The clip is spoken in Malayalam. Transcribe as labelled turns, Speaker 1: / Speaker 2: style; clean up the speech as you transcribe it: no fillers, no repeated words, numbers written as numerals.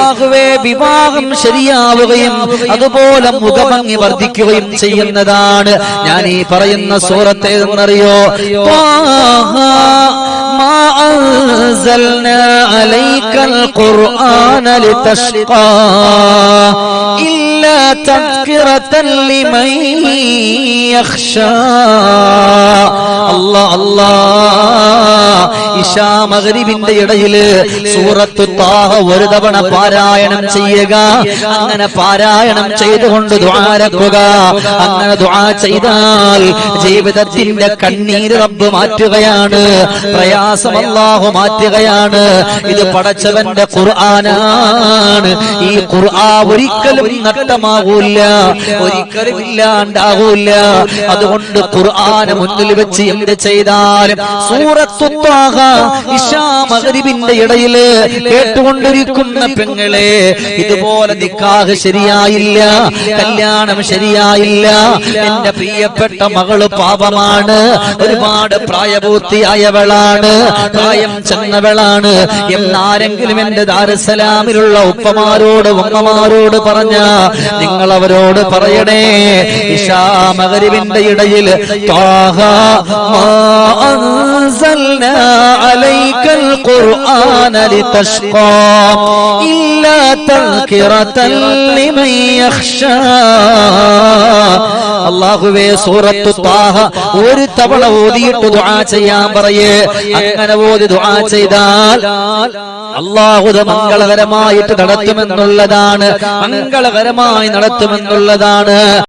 Speaker 1: അല്ലാഹുവേ വിവാഹം ശരിയാവുകയും അതുപോലെ മുഖഭംഗി വർദ്ധിക്കുകയും ചെയ്യുന്നതാണ്. ഞാൻ ഈ പറയുന്ന സൂറത്ത് ഏതെന്നറിയോ? മാ അൻസൽനാ അലൈക്കൽ ഖുർആന ലിതശ്ഖാ ഇല്ലാ തദ്കിറതൻ ലിമൻ യഖ്ശാ. ഇശാ മഗ്രിബിന്റെ ഇടയില് സൂറത്തു ത്വാഹ ഒരു തവണ പാരായണം ചെയ്യുക. അങ്ങനെ പാരായണം ചെയ്തുകൊണ്ട് ദുആരക്കുക. അങ്ങനെ ദുആ ചെയ്താൽ ജീവിതത്തിന്റെ കണ്ണീര് റബ്ബ് മാറ്റുകയാണ്, പ്രയാസം അല്ലാഹു മാറ്റുകയാണ്. ഇത് പടച്ചവന്റെ ഖുർആനാണ്. ഈ ഖുർആൻ ഒരിക്കലും നഷ്ടമാകൂല, ഒരിക്കലും ഇല്ലാണ്ടാകൂല. അതുകൊണ്ട് ഖുർആനെ മുന്നിൽ വെച്ച് എന്ത് ചെയ്താലും സൂറത്തു ത്വാഹ ഇശാ മഗ്രിബിന്റെ ഇടയില് കേട്ടുകൊണ്ടിരിക്കുന്ന പെങ്ങളെ, ഇതുപോലെ നിക്കാഹ് ശരിയായില്ല, കല്യാണം ശരിയായില്ല, എന്റെ പ്രിയപ്പെട്ട മകള് പാപമാണ്, ഒരുപാട് പ്രായപൂർത്തിയായവളാണ്, പ്രായം ചെന്നവളാണ് എന്നാരെങ്കിലും എന്റെ ദാറുസ്സലാമിലുള്ള ഉപ്പമാരോട് ഉമ്മമാരോട് പറഞ്ഞ, നിങ്ങൾ അവരോട് പറയണേ, ഇശാ മഗ്രിബിന്റെ ഇടയിൽ ത്വാഹ മാ അൻസൽനാ അലൈക്കൽ ഖുർആന ലിതശ്ഖാ ഇല്ലാ തദ്കിറതൻ ലിമൻ യഖ്ശാ. അല്ലാഹുവേ സൂറത്തു ത്വാഹ ഒരു തവണ ഓതിയിട്ട് ദുആ ചെയ്യാൻ പറയേ. അങ്ങനെ ഓതി ദുആ ചെയ്താൽ അല്ലാഹു മംഗളകരമായിട്ട് നടത്തുമെന്നുള്ളതാണ്, മംഗളകരമായി നടത്തുമെന്നുള്ളതാണ്.